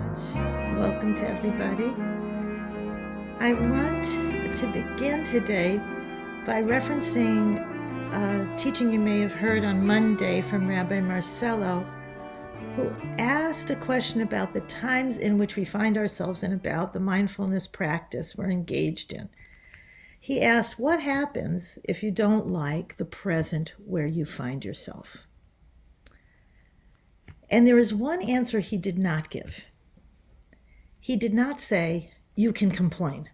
much. Welcome to everybody. I want to begin today by referencing a teaching you may have heard on Monday from Rabbi Marcello, who asked a question about the times in which we find ourselves and about the mindfulness practice we're engaged in. He asked, what happens if you don't like the present where you find yourself? And there is one answer he did not give. He did not say, you can complain.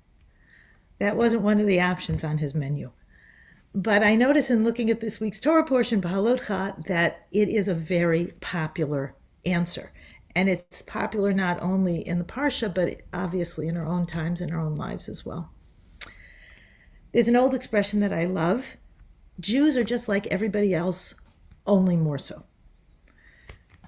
That wasn't one of the options on his menu. But I notice in looking at this week's Torah portion, Beha'alotecha, that it is a very popular answer. And it's popular not only in the Parsha, but obviously in our own times, in our own lives as well. There's an old expression that I love. Jews are just like everybody else, only more so.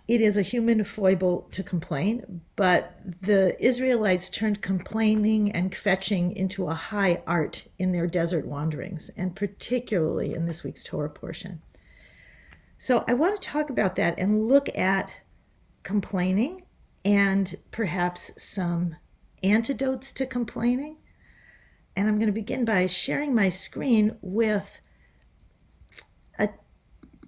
It is a human foible to complain, but the Israelites turned complaining and kvetching into a high art in their desert wanderings, and particularly in this week's Torah portion. So I want to talk about that and look at complaining and perhaps some antidotes to complaining. And I'm going to begin by sharing my screen with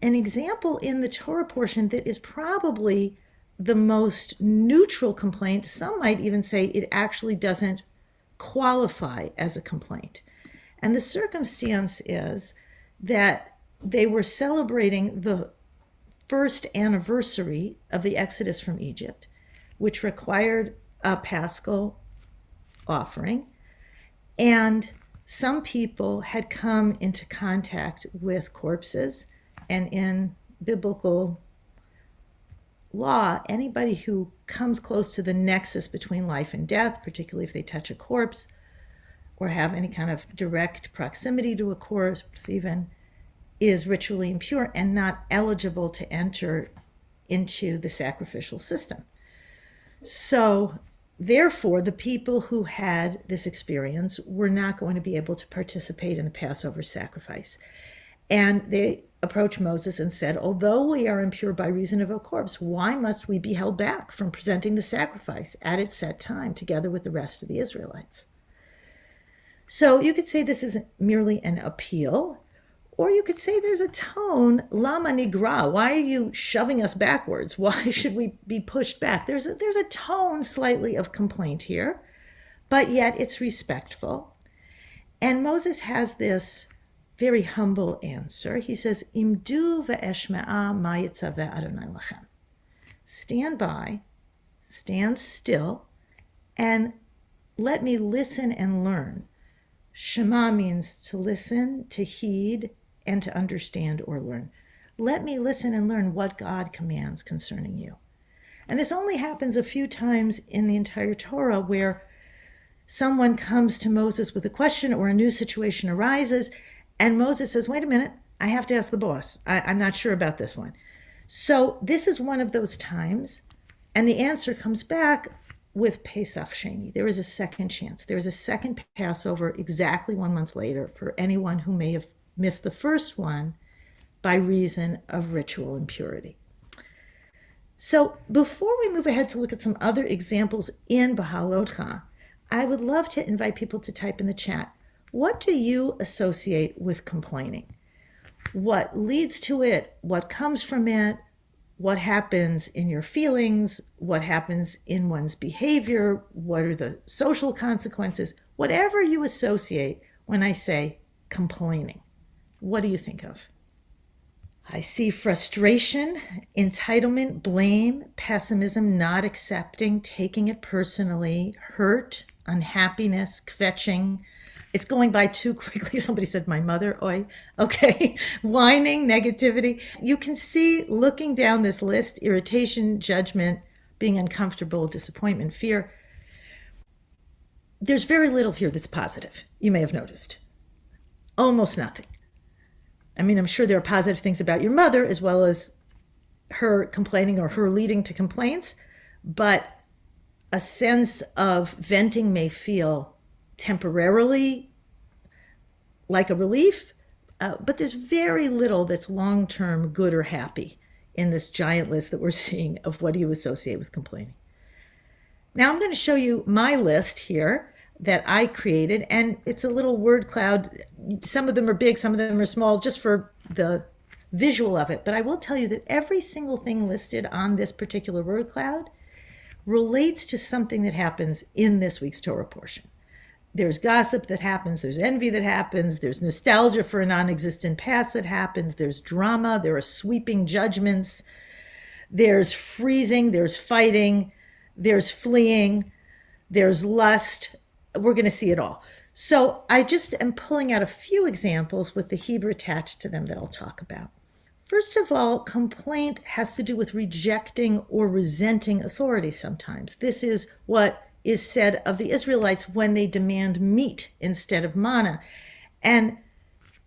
an example in the Torah portion that is probably the most neutral complaint. Some might even say it actually doesn't qualify as a complaint. And the circumstance is that they were celebrating the first anniversary of the Exodus from Egypt, which required a Paschal offering. And some people had come into contact with corpses. And in biblical law, anybody who comes close to the nexus between life and death, particularly if they touch a corpse or have any kind of direct proximity to a corpse even, is ritually impure and not eligible to enter into the sacrificial system. So therefore, the people who had this experience were not going to be able to participate in the Passover sacrifice. And they approached Moses and said, although we are impure by reason of a corpse, why must we be held back from presenting the sacrifice at its set time together with the rest of the Israelites? So you could say this is merely an appeal, or you could say there's a tone, lama nigra, why are you shoving us backwards? Why should we be pushed back? There's a tone slightly of complaint here, but yet it's respectful. And Moses has this very humble answer. He says, Imdu ve'eshma'a ma yitzaveh Adonai lachem. Stand by, stand still, and let me listen and learn. Shema means to listen, to heed, and to understand or learn. Let me listen and learn what God commands concerning you. And this only happens a few times in the entire Torah, where someone comes to Moses with a question or a new situation arises, and Moses says, wait a minute, I have to ask the boss. I'm not sure about this one. So this is one of those times, and the answer comes back with Pesach Sheni. There is a second chance. There is a second Passover exactly 1 month later for anyone who may have missed the first one by reason of ritual impurity. So before we move ahead to look at some other examples in Beha'alotecha, I would love to invite people to type in the chat, what do you associate with complaining? What leads to it? What comes from it? What happens in your feelings? What happens in one's behavior? What are the social consequences? Whatever you associate when I say complaining, what do you think of? I see frustration, entitlement, blame, pessimism, not accepting, taking it personally, hurt, unhappiness, kvetching. It's going by too quickly. Somebody said, my mother, oi. Okay. Whining, negativity. You can see, looking down this list, irritation, judgment, being uncomfortable, disappointment, fear. There's very little here that's positive, you may have noticed. Almost nothing. I mean, I'm sure there are positive things about your mother as well as her complaining or her leading to complaints, but a sense of venting may feel temporarily like a relief, but there's very little that's long-term good or happy in this giant list that we're seeing of what do you associate with complaining. Now I'm going to show you my list here that I created, and it's a little word cloud. Some of them are big, some of them are small, just for the visual of it. But I will tell you that every single thing listed on this particular word cloud relates to something that happens in this week's Torah portion. There's gossip that happens, there's envy that happens, there's nostalgia for a non-existent past that happens, there's drama, there are sweeping judgments, there's freezing, there's fighting, there's fleeing, there's lust. We're going to see it all. So I just am pulling out a few examples with the Hebrew attached to them that I'll talk about. First of all, complaint has to do with rejecting or resenting authority sometimes. This is what is said of the Israelites when they demand meat instead of manna. And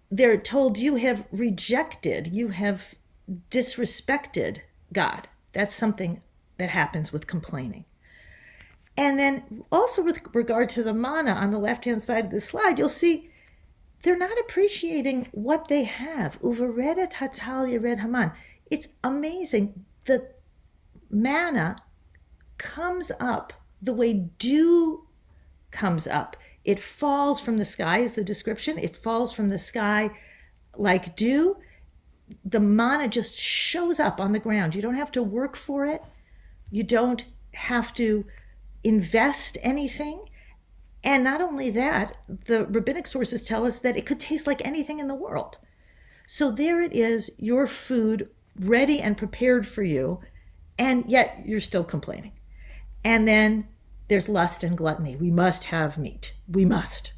they're told, you have rejected, you have disrespected God. That's something that happens with complaining. And then also with regard to the manna on the left-hand side of the slide, you'll see they're not appreciating what they have. Uvaredet hatal yered haman. It's amazing. The manna comes up the way dew comes up. It falls from the sky is the description. It falls from the sky like dew. The manna just shows up on the ground. You don't have to work for it. You don't have to invest anything. And not only that, the rabbinic sources tell us that it could taste like anything in the world. So there it is, your food ready and prepared for you, and yet you're still complaining. And then there's lust and gluttony. We must have meat. We must.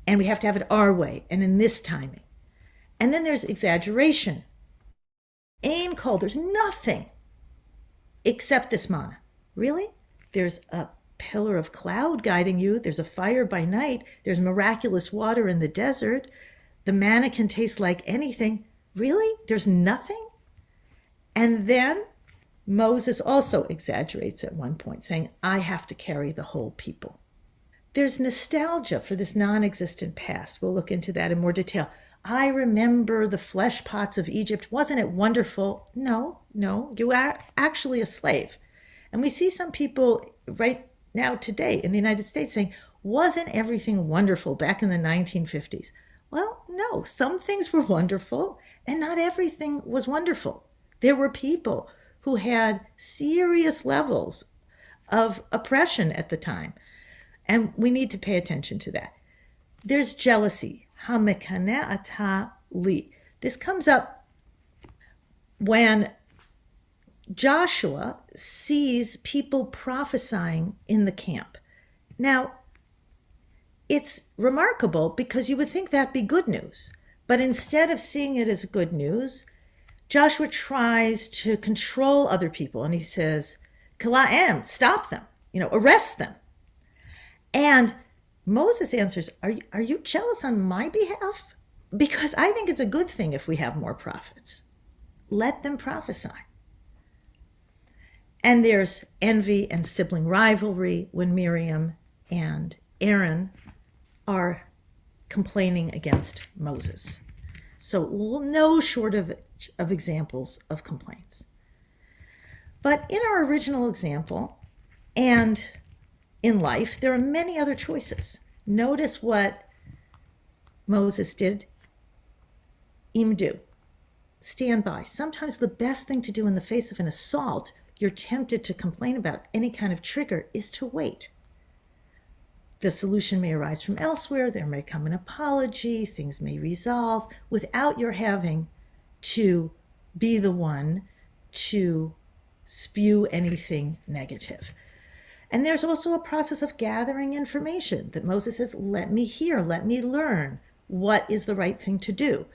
And we have to have it our way and in this timing. And then there's exaggeration. Ain kol, there's nothing except this manna. Really? There's a pillar of cloud guiding you. There's a fire by night. There's miraculous water in the desert. The manna can taste like anything. Really? There's nothing? And then Moses also exaggerates at one point, saying, I have to carry the whole people. There's nostalgia for this non-existent past. We'll look into that in more detail. I remember the flesh pots of Egypt. Wasn't it wonderful? No, you are actually a slave. And we see some people right now today in the United States saying, wasn't everything wonderful back in the 1950s? Well, no, some things were wonderful and not everything was wonderful. There were people who had serious levels of oppression at the time. And we need to pay attention to that. There's jealousy. Hamekaneh li. This comes up when Joshua sees people prophesying in the camp. Now, it's remarkable because you would think that'd be good news. But instead of seeing it as good news, Joshua tries to control other people. And he says, Kala'em, stop them, arrest them. And Moses answers, are you jealous on my behalf? Because I think it's a good thing if we have more prophets. Let them prophesy. And there's envy and sibling rivalry when Miriam and Aaron are complaining against Moses. So no short of examples of complaints. But in our original example, and in life, there are many other choices. Notice what Moses did. Imdu, stand by. Sometimes the best thing to do in the face of an assault you're tempted to complain about, any kind of trigger, is to wait. The solution may arise from elsewhere. There may come an apology. Things may resolve without your having to be the one to spew anything negative. And there's also a process of gathering information that Moses says, let me hear, let me learn what is the right thing to do.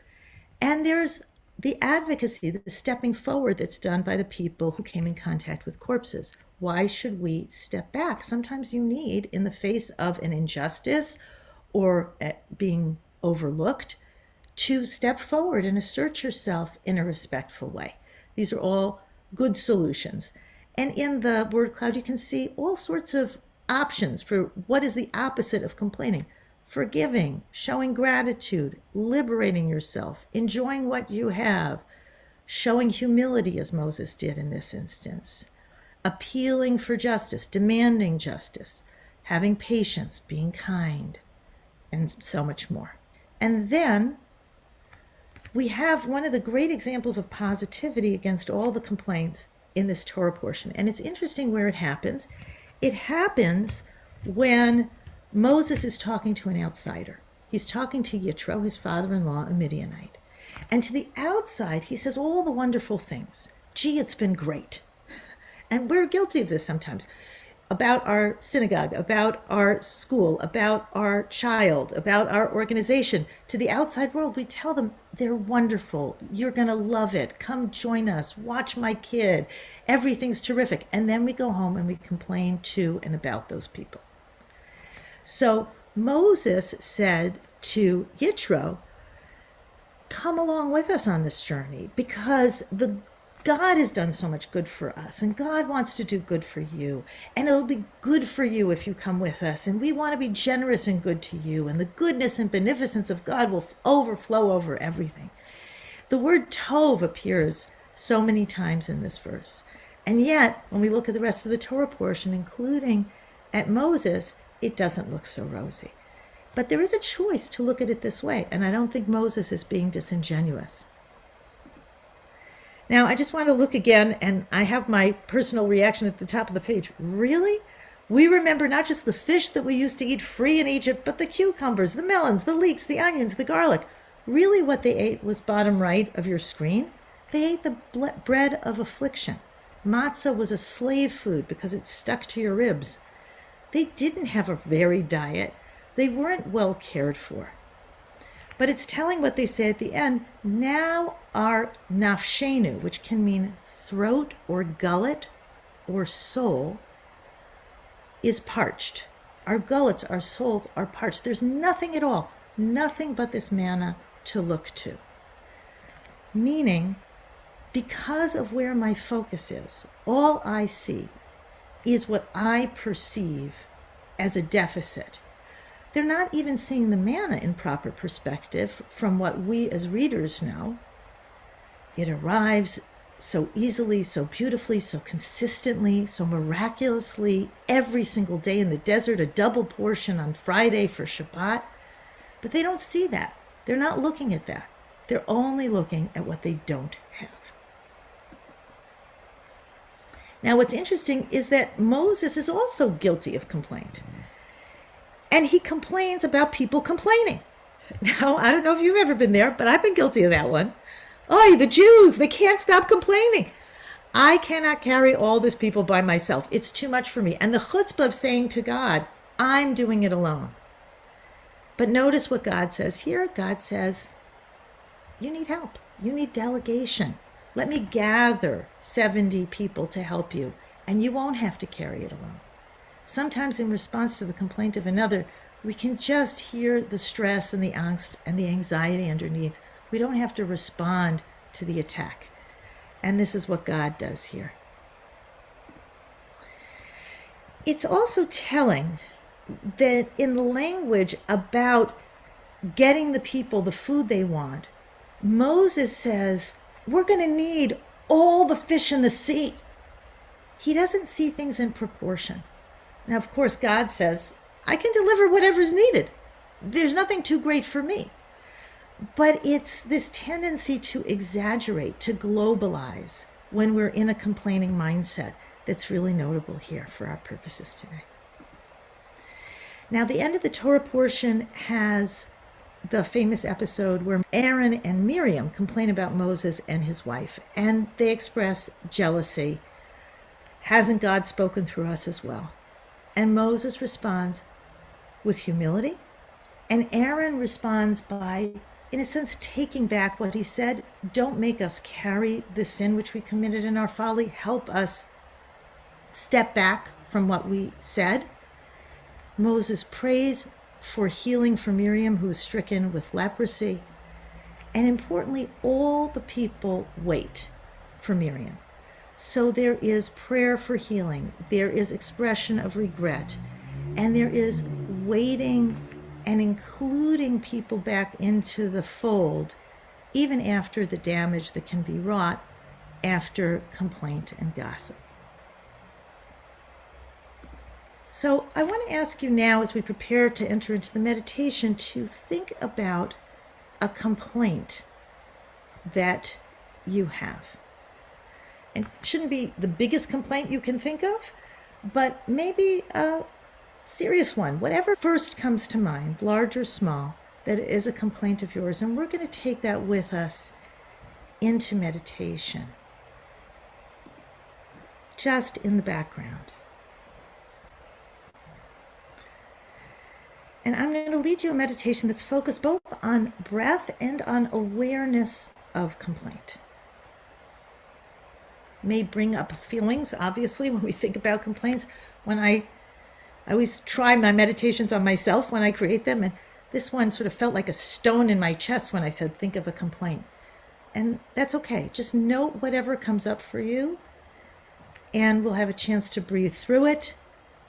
And there's the advocacy, the stepping forward that's done by the people who came in contact with corpses. Why should we step back? Sometimes you need, in the face of an injustice or being overlooked, to step forward and assert yourself in a respectful way. These are all good solutions. And in the word cloud, you can see all sorts of options for what is the opposite of complaining. Forgiving, showing gratitude, liberating yourself, enjoying what you have, showing humility as Moses did in this instance, appealing for justice, demanding justice, having patience, being kind, and so much more. And then we have one of the great examples of positivity against all the complaints in this Torah portion. And it's interesting where it happens. It happens when Moses is talking to an outsider. He's talking to Yitro, his father-in-law, a Midianite. And to the outside, he says all the wonderful things. Gee, it's been great. And we're guilty of this sometimes. About our synagogue, about our school, about our child, about our organization. To the outside world, we tell them they're wonderful. You're going to love it. Come join us. Watch my kid. Everything's terrific. And then we go home and we complain to and about those people. So Moses said to Yitro, come along with us on this journey, because God has done so much good for us, and God wants to do good for you, and it'll be good for you if you come with us, and we want to be generous and good to you, and the goodness and beneficence of God will overflow over everything. The word tov appears so many times in this verse, and yet when we look at the rest of the Torah portion, including at Moses, it doesn't look so rosy. But there is a choice to look at it this way, and I don't think Moses is being disingenuous. Now, I just want to look again, and I have my personal reaction at the top of the page. Really? We remember not just the fish that we used to eat free in Egypt, but the cucumbers, the melons, the leeks, the onions, the garlic. Really what they ate was bottom right of your screen. They ate the bread of affliction. Matzah was a slave food because it stuck to your ribs. They didn't have a varied diet. They weren't well cared for. But it's telling what they say at the end. Now our nafshenu, which can mean throat or gullet or soul, is parched. Our gullets, our souls are parched. There's nothing at all, nothing but this manna to look to. Meaning, because of where my focus is, all I see is what I perceive as a deficit. They're not even seeing the manna in proper perspective from what we as readers know. It arrives so easily, so beautifully, so consistently, so miraculously every single day in the desert, a double portion on Friday for Shabbat. But they don't see that. They're not looking at that. They're only looking at what they don't have. Now, what's interesting is that Moses is also guilty of complaint. And he complains about people complaining. Now, I don't know if you've ever been there, but I've been guilty of that one. Oh, the Jews, they can't stop complaining. I cannot carry all this people by myself. It's too much for me. And the chutzpah of saying to God, I'm doing it alone. But notice what God says here. God says, you need help. You need delegation. Let me gather 70 people to help you, and you won't have to carry it alone. Sometimes in response to the complaint of another, we can just hear the stress and the angst and the anxiety underneath. We don't have to respond to the attack. And this is what God does here. It's also telling that in the language about getting the people the food they want, Moses says, we're going to need all the fish in the sea. He doesn't see things in proportion. Now, of course, God says, I can deliver whatever's needed. There's nothing too great for me. But it's this tendency to exaggerate, to globalize when we're in a complaining mindset that's really notable here for our purposes today. Now, the end of the Torah portion has the famous episode where Aaron and Miriam complain about Moses and his wife, and they express jealousy. Hasn't God spoken through us as well? And Moses responds with humility, and Aaron responds by, in a sense, taking back what he said. Don't make us carry the sin which we committed in our folly. Help us step back from what we said. Moses prays for healing for Miriam, who is stricken with leprosy. And importantly, all the people wait for Miriam. So there is prayer for healing, there is expression of regret, and there is waiting and including people back into the fold, even after the damage that can be wrought after complaint and gossip. So I want to ask you now, as we prepare to enter into the meditation, to think about a complaint that you have. It shouldn't be the biggest complaint you can think of, but maybe a serious one, whatever first comes to mind, large or small, that is a complaint of yours. And we're going to take that with us into meditation, just in the background. And I'm going to lead you a meditation that's focused both on breath and on awareness of complaint. It may bring up feelings, obviously, when we think about complaints. When I always try my meditations on myself when I create them, and this one sort of felt like a stone in my chest when I said, think of a complaint. And that's okay. Just note whatever comes up for you, and we'll have a chance to breathe through it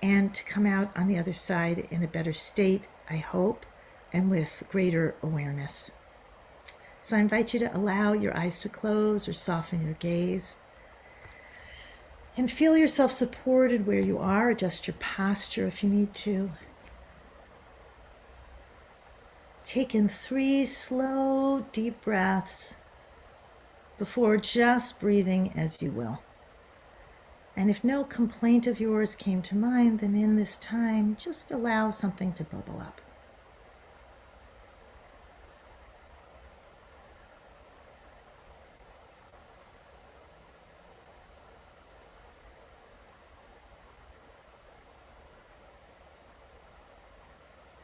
and to come out on the other side in a better state, I hope, and with greater awareness. So I invite you to allow your eyes to close or soften your gaze. And feel yourself supported where you are. Adjust your posture if you need to. Take in 3 slow, deep breaths before just breathing as you will. And if no complaint of yours came to mind, then in this time, just allow something to bubble up.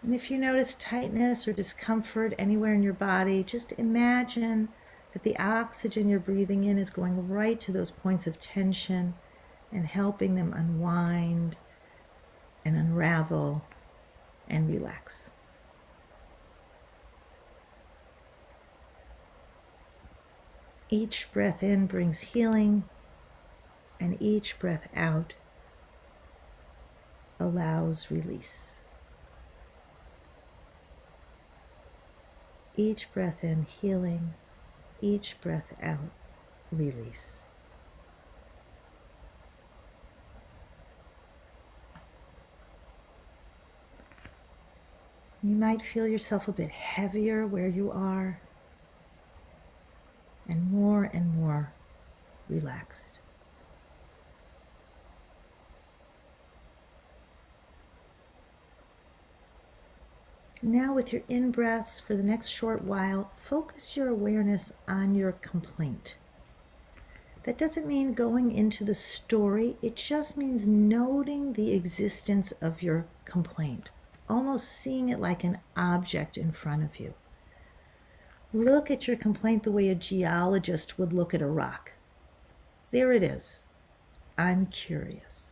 And if you notice tightness or discomfort anywhere in your body, just imagine that the oxygen you're breathing in is going right to those points of tension and helping them unwind and unravel and relax. Each breath in brings healing, and each breath out allows release. Each breath in, healing. Each breath out, release. You might feel yourself a bit heavier where you are, and more relaxed. Now with your in-breaths for the next short while, focus your awareness on your complaint. That doesn't mean going into the story, it just means noting the existence of your complaint, almost seeing it like an object in front of you. Look at your complaint the way a geologist would look at a rock. There it is. I'm curious.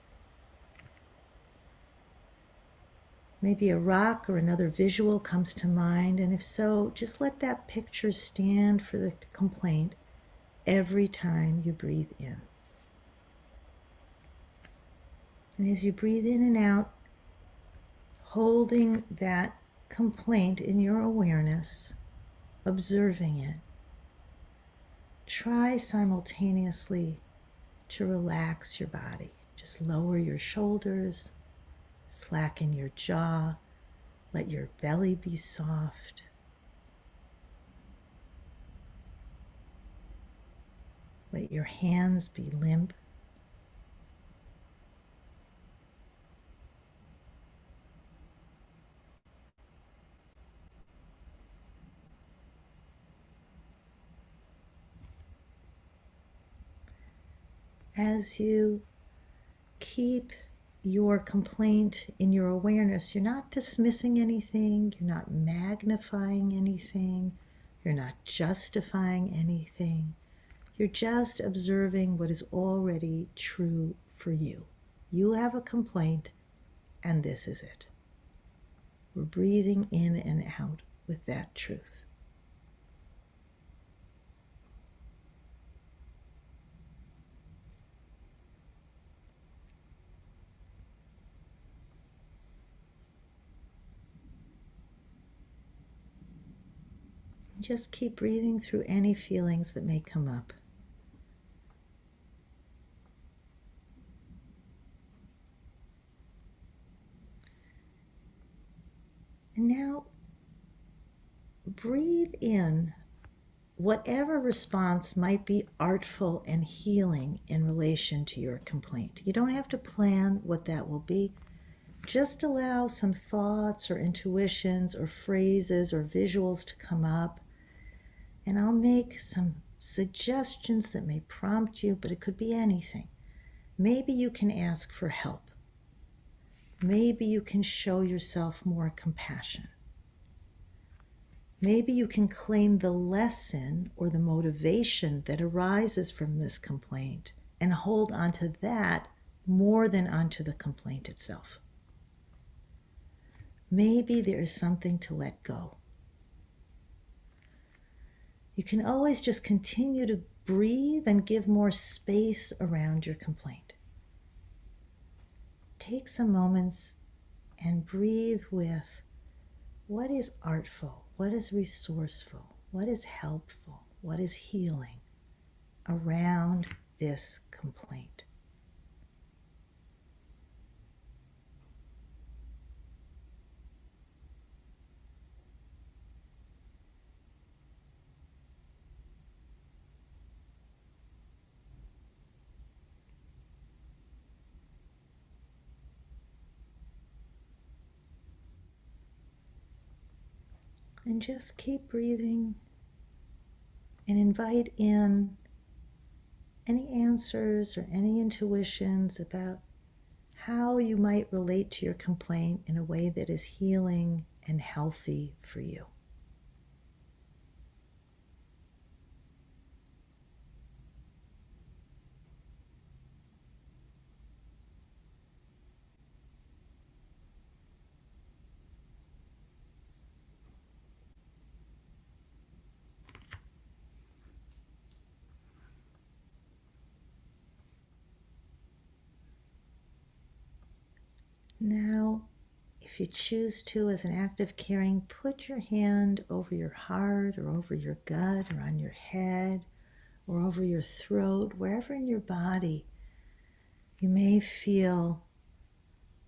Maybe a rock or another visual comes to mind, and if so, just let that picture stand for the complaint every time you breathe in. And as you breathe in and out, holding that complaint in your awareness, observing it, try simultaneously to relax your body. Just lower your shoulders, slacken your jaw, let your belly be soft. Let your hands be limp. As you keep your complaint in your awareness, you're not dismissing anything, you're not magnifying anything, you're not justifying anything. You're just observing what is already true for you. You have a complaint, and this is it. We're breathing in and out with that truth. Just keep breathing through any feelings that may come up. And now breathe in whatever response might be artful and healing in relation to your complaint. You don't have to plan what that will be. Just allow some thoughts or intuitions or phrases or visuals to come up, and I'll make some suggestions that may prompt you, but it could be anything. Maybe you can ask for help. Maybe you can show yourself more compassion. Maybe you can claim the lesson or the motivation that arises from this complaint and hold on to that more than onto the complaint itself. Maybe there is something to let go. You can always just continue to breathe and give more space around your complaint. Take some moments and breathe with what is artful, what is resourceful, what is helpful, what is healing around this complaint. And just keep breathing and invite in any answers or any intuitions about how you might relate to your complaint in a way that is healing and healthy for you. Now, if you choose to, as an act of caring, put your hand over your heart or over your gut or on your head or over your throat, wherever in your body you may feel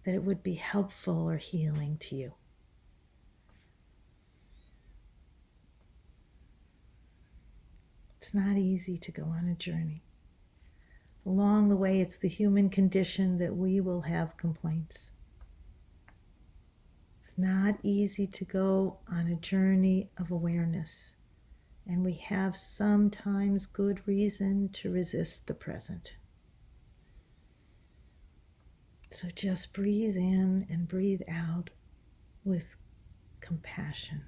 that it would be helpful or healing to you. It's not easy to go on a journey. Along the way, it's the human condition that we will have complaints. It's not easy to go on a journey of awareness, and we have sometimes good reason to resist the present. So just breathe in and breathe out with compassion.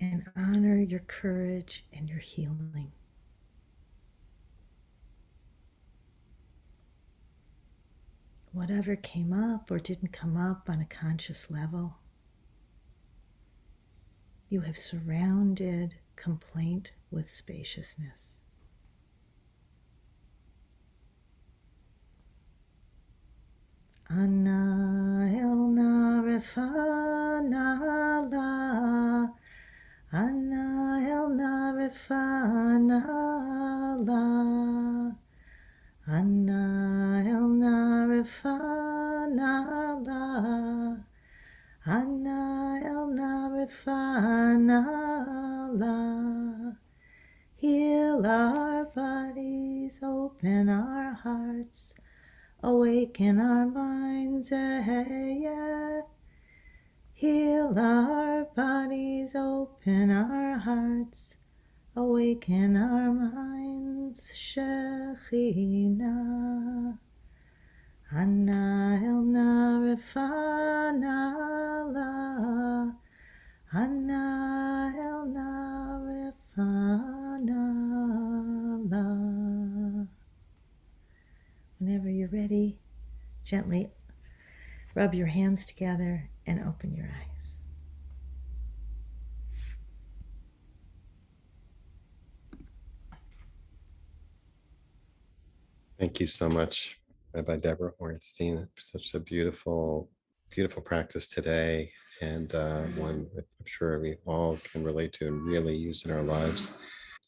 And honor your courage and your healing. Whatever came up or didn't come up on a conscious level, you have surrounded complaint with spaciousness. Anna elna refana la, Anna elna refana la, Anna elna refana la, Anna elna refana la. Heal our bodies, open our hearts, awaken our minds, Heal our bodies, open our hearts, awaken our minds, Shekhinah. Anna elna refana la, Anna elna refana la. Whenever you're ready, gently rub your hands together and open your eyes. Thank you so much, Rabbi Debra Orenstein. Such a beautiful, beautiful practice today, and one that I'm sure we all can relate to and really use in our lives.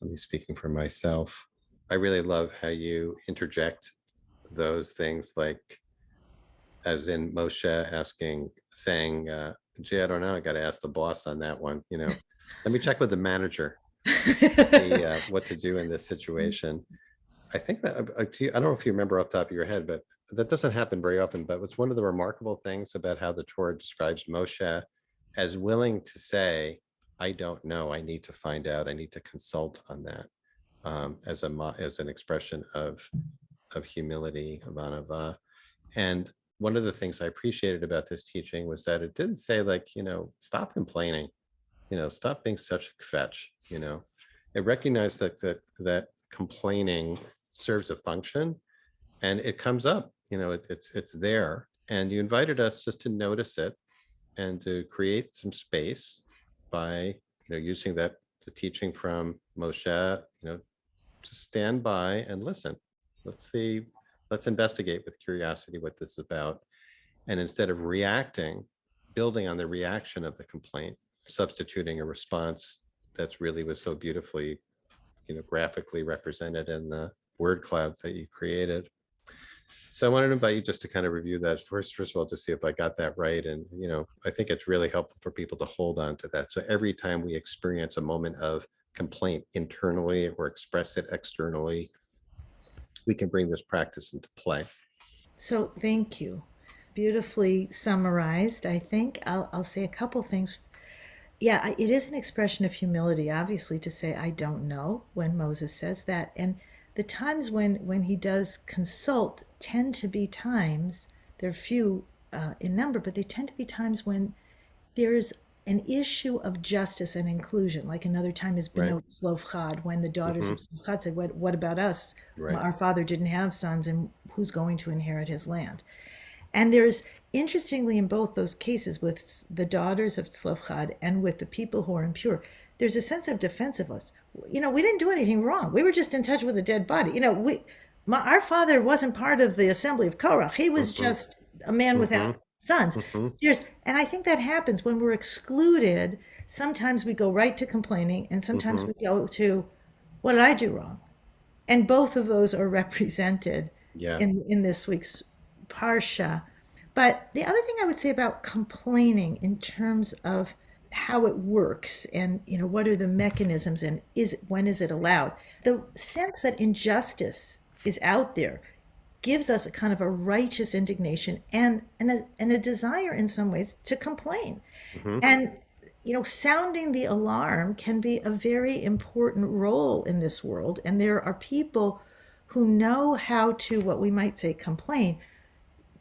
I'll be speaking for myself. I really love how you interject those things, like as in Moshe saying, gee, I don't know, I got to ask the boss on that one. Let me check with the manager, see what to do in this situation. I think that I don't know if you remember off the top of your head, but that doesn't happen very often. But it's one of the remarkable things about how the Torah describes Moshe as willing to say, "I don't know. I need to find out. I need to consult on that," as an expression of humility, of anava. And one of the things I appreciated about this teaching was that it didn't say, like, stop complaining, stop being such a fetch. It recognized that complaining serves a function, and it comes up. It's there, and you invited us just to notice it and to create some space by using the teaching from Moshe, to stand by and listen. Let's investigate with curiosity what this is about, and instead of reacting, building on the reaction of the complaint, substituting a response that's really was so beautifully graphically represented in the word clouds that you created. So I wanted to invite you just to kind of review that first of all, to see if I got that right. And, I think it's really helpful for people to hold on to that. So every time we experience a moment of complaint internally or express it externally, we can bring this practice into play. So thank you. Beautifully summarized, I think. I'll say a couple things. Yeah, it is an expression of humility, obviously, to say, I don't know, when Moses says that. And the times when he does consult tend to be times, they're few in number, but they tend to be times when there's an issue of justice and inclusion. Like another time is Right. Benot Tzlofchad, when the daughters of Tzlofchad said, what about us? Right. Our father didn't have sons, and who's going to inherit his land? And there's, interestingly, in both those cases, with the daughters of Tzlofchad and with the people who are impure, there's a sense of defensiveness. We didn't do anything wrong. We were just in touch with a dead body. Our father wasn't part of the assembly of Korach. He was just a man without sons. And I think that happens when we're excluded. Sometimes we go right to complaining, and sometimes we go to, what did I do wrong? And both of those are represented Yeah. in this week's Parsha. But the other thing I would say about complaining in terms of how it works and what are the mechanisms and when is it allowed, the sense that injustice is out there gives us a kind of a righteous indignation and a desire in some ways to complain. And sounding the alarm can be a very important role in this world, and there are people who know how to, what we might say, complain,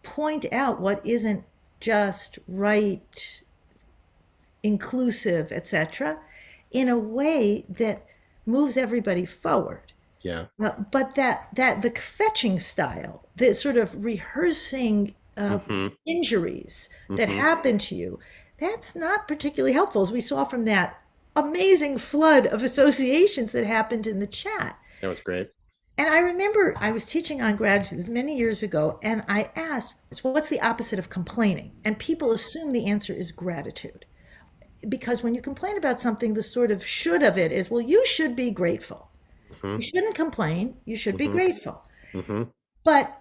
point out what isn't just right, inclusive, etc., in a way that moves everybody forward. Yeah. But that the fetching style, the sort of rehearsing injuries that happen to you, that's not particularly helpful, as we saw from that amazing flood of associations that happened in the chat. That was great. And I remember I was teaching on gratitude many years ago, and I asked, so what's the opposite of complaining? And people assume the answer is gratitude. Because when you complain about something, the sort of should of it is, well, you should be grateful. You shouldn't complain, you should be grateful. But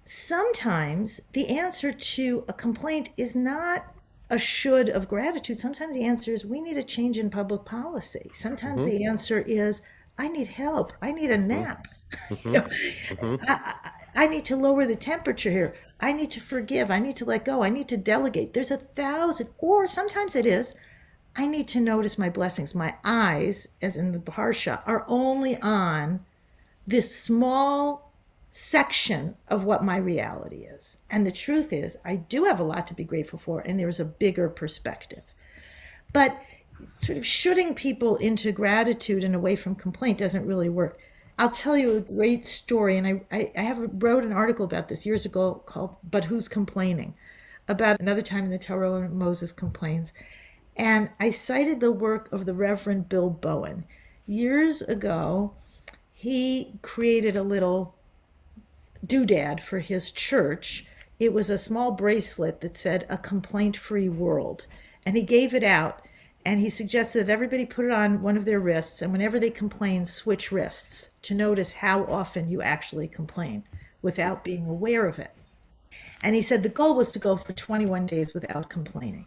sometimes the answer to a complaint is not a should of gratitude. Sometimes the answer is, we need a change in public policy. Sometimes the answer is, I need help. I need a nap. I need to lower the temperature here. I need to forgive. I need to let go. I need to delegate. There's 1,000. Or sometimes it is, I need to notice my blessings. My eyes, as in the Parsha, are only on this small section of what my reality is. And the truth is, I do have a lot to be grateful for, and there is a bigger perspective. But sort of shooting people into gratitude and away from complaint doesn't really work. I'll tell you a great story, and I wrote an article about this years ago called But Who's Complaining? About another time in the Torah when Moses complains. And I cited the work of the Reverend Bill Bowen. Years ago, he created a little doodad for his church. It was a small bracelet that said, "A complaint-free world." And he gave it out And he suggested that everybody put it on one of their wrists, and whenever they complain, switch wrists to notice how often you actually complain without being aware of it. And he said the goal was to go for 21 days without complaining.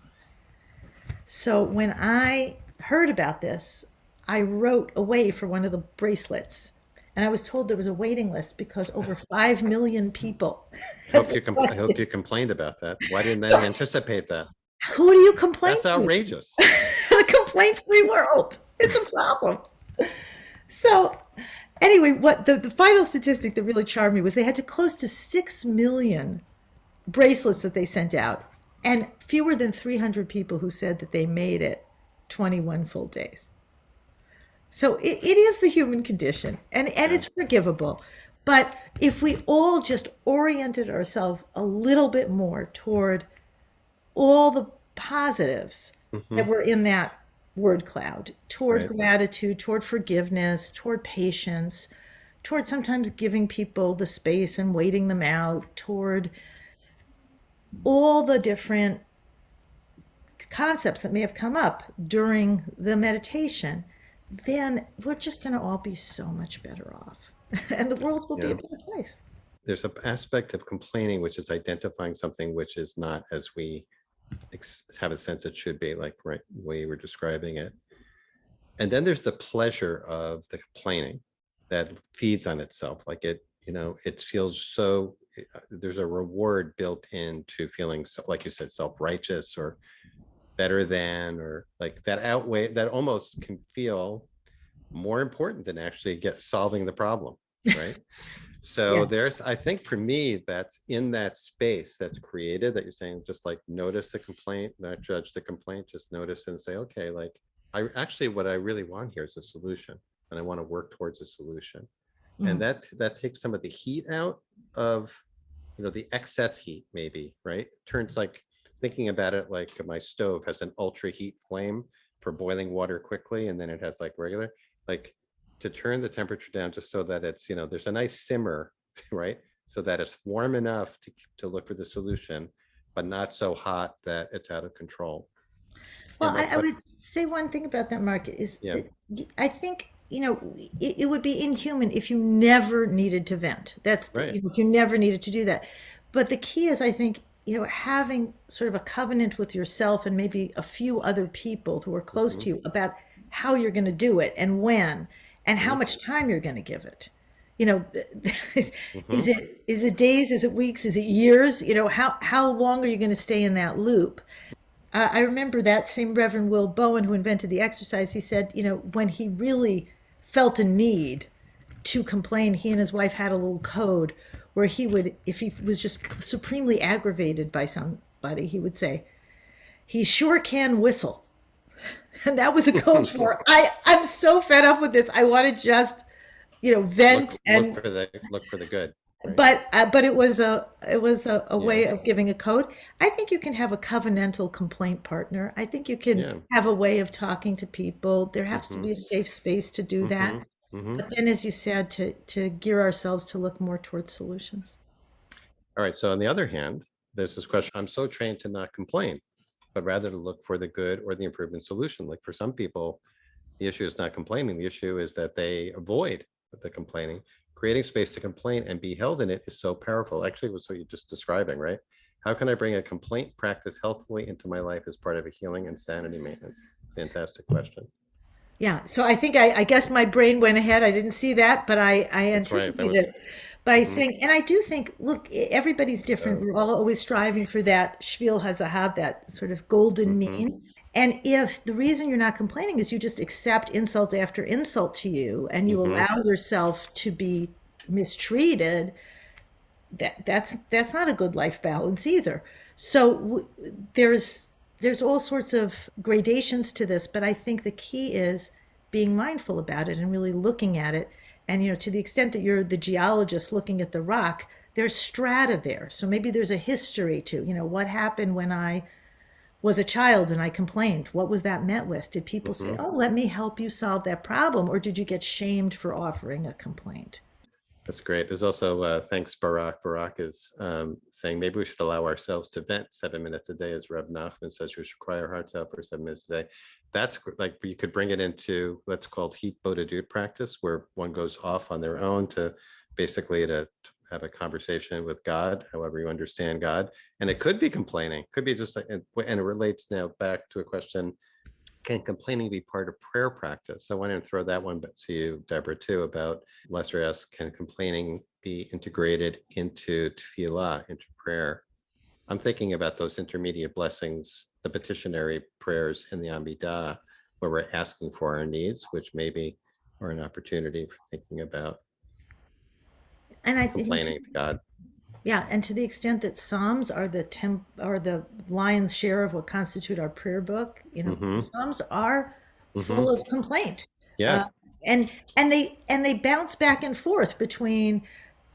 So when I heard about this, I wrote away for one of the bracelets. And I was told there was a waiting list because over 5 million people have I hope requested. you complained about that. Why didn't they anticipate that? Who do you complain That's to? outrageous. A complaint-free world. It's a problem. So anyway, what the final statistic that really charmed me was they had to close to 6 million bracelets that they sent out, and fewer than 300 people who said that they made it 21 full days. So it is the human condition, and Yeah. it's forgivable. But if we all just oriented ourselves a little bit more toward all the positives that Hmm. were in that word cloud, toward Right. gratitude, toward forgiveness, toward patience, toward sometimes giving people the space and waiting them out, toward all the different concepts that may have come up during the meditation, then we're just going to all be so much better off. And the world will be a Yeah. better place. There's an aspect of complaining, which is identifying something which is not as we have a sense it should be, like right the way you were describing it. And then there's the pleasure of the complaining that feeds on itself. Like it feels so, there's a reward built into feeling, so, like you said, self-righteous or better than, or like that outweigh, that almost can feel more important than actually solving the problem, right? So Yeah. there's, I think for me, that's in that space that's created, that you're saying, just like notice the complaint, not judge the complaint, just notice and say, okay, like I actually, what I really want here is a solution, and I want to work towards a solution. And Mhm. that takes some of the heat out of, the excess heat, maybe, right? Turns, like, thinking about it, like my stove has an ultra heat flame for boiling water quickly, and then it has like regular, like, to turn the temperature down just so that it's, there's a nice simmer, right? So that it's warm enough to look for the solution, but not so hot that it's out of control. Well, And I what would say one thing about that, Mark, is yeah, that I think, it would be inhuman if you never needed to vent. right. If you never needed to do that. But the key is, I think, having sort of a covenant with yourself and maybe a few other people who are close Hmm. to you about how you're going to do it and when and how Hmm. much time you're going to give it. You know, is Hmm. it days? Is it weeks? Is it years? How long are you going to stay in that loop? I remember that same Reverend Will Bowen, who invented the exercise, he said, when he really felt a need to complain, he and his wife had a little code where he would, if he was just supremely aggravated by somebody, he would say, he sure can whistle. And that was a code for, I'm so fed up with this. I want to just, vent and Look for the good, right? but it was a Yeah. way of giving a code. I think you can have a covenantal complaint partner. I think you can Yeah. have a way of talking to people. There has to Hmm. be a safe space to do Hmm. that. Hmm. But then, as you said, to gear ourselves to look more towards solutions. All right. So on the other hand, there's this question. I'm so trained to not complain, but rather to look for the good or the improvement solution. Like for some people, the issue is not complaining. The issue is that they avoid the complaining. Creating space to complain and be held in it is so powerful. Actually, it was what you're just describing, right? How can I bring a complaint practice healthfully into my life as part of a healing and sanity maintenance? Fantastic question. Yeah, so I think I guess my brain went ahead. I didn't see that, but I That's right. That was. anticipated it by Mhm. saying, and I do think, look, everybody's different. We're all always striving for that Shvil Hazahav, that sort of golden Mhm. mean. And if the reason you're not complaining is you just accept insult after insult to you and you Mhm. allow yourself to be mistreated, that's not a good life balance either. So there's all sorts of gradations to this, but I think the key is being mindful about it and really looking at it. And to the extent that you're the geologist looking at the rock, there's strata there. So maybe there's a history to, what happened when I was a child and I complained. What was that met with? Did people say, Mhm. "Oh, let me help you solve that problem," or did you get shamed for offering a complaint? That's great. There's also thanks, Barak. Barak is saying maybe we should allow ourselves to vent 7 minutes a day, as Reb Nachman says we should cry our hearts out for 7 minutes a day. That's like you could bring it into what's called heat bodedut practice, where one goes off on their own to basically to have a conversation with God, however you understand God. And it could be complaining, could be just like, and it relates now back to a question, can complaining be part of prayer practice? I want to throw that one to you, Deborah, too, about Lester asks, can complaining be integrated into tefillah, into prayer? I'm thinking about those intermediate blessings, the petitionary prayers in the Amidah, where we're asking for our needs, which maybe are an opportunity for thinking about And I think, complaining to God. yeah, and to the extent that Psalms are the lion's share of what constitute our prayer book, Mm-hmm. Psalms are Mm-hmm. full of complaint, Yeah. uh, and they bounce back and forth between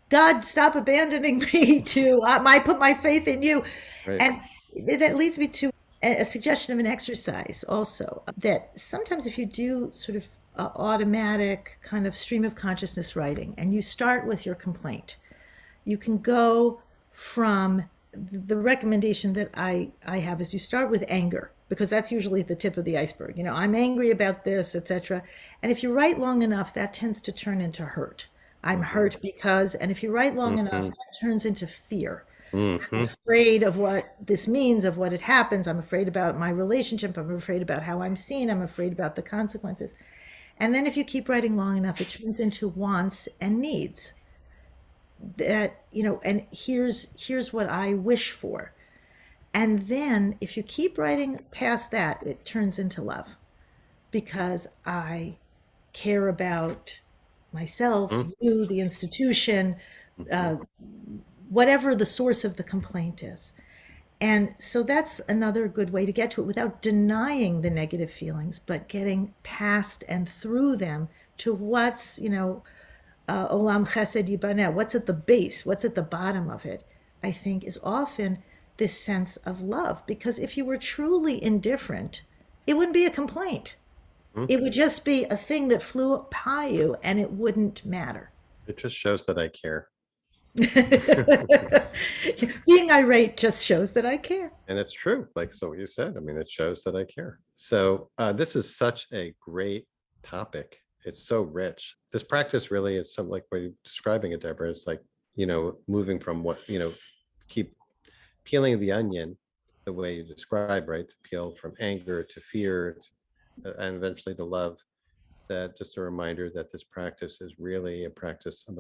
God, stop abandoning me to I put my faith in you, Right. and that leads me to a suggestion of an exercise also that sometimes if you do sort of automatic kind of stream of consciousness writing and you start with your complaint, you can go from the recommendation that I have is you start with anger because that's usually the tip of the iceberg. I'm angry about this, etc. And if you write long enough, that tends to turn into hurt. I'm Mm-hmm. hurt because, and if you write long enough, Mm-hmm. that turns into fear. I'm Mm-hmm. afraid of what this means, of what it happens. I'm afraid about my relationship. I'm afraid about how I'm seen. I'm afraid about the consequences. And then if you keep writing long enough, it turns into wants and needs that, and here's what I wish for. And then if you keep writing past that, it turns into love because I care about myself, you, the institution, Mm-hmm. uh, whatever the source of the complaint is. And so that's another good way to get to it without denying the negative feelings, but getting past and through them to what's, olam chesed yibaneh, what's at the base, what's at the bottom of it, I think is often this sense of love. Because if you were truly indifferent, it wouldn't be a complaint. Mm-hmm. It would just be a thing that flew by you and it wouldn't matter. It just shows that I care. Being irate just shows that I care. And it's true, like so what you said. I mean, it shows that I care. So this is such a great topic. It's so rich. This practice really is something like what you're describing it, Deborah. It's like, moving from what, keep peeling the onion the way you describe, right? To peel from anger to fear and eventually to love. That just a reminder that this practice is really a practice of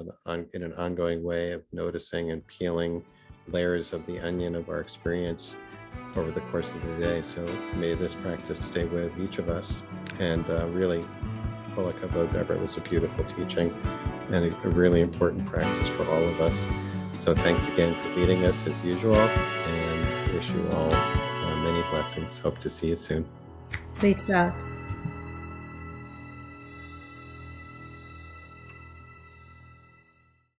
in an ongoing way of noticing and peeling layers of the onion of our experience over the course of the day. So may this practice stay with each of us. And really, kol hakavod, Deborah, it was a beautiful teaching and a really important practice for all of us. So thanks again for leading us as usual, and wish you all many blessings. Hope to see you soon. Please,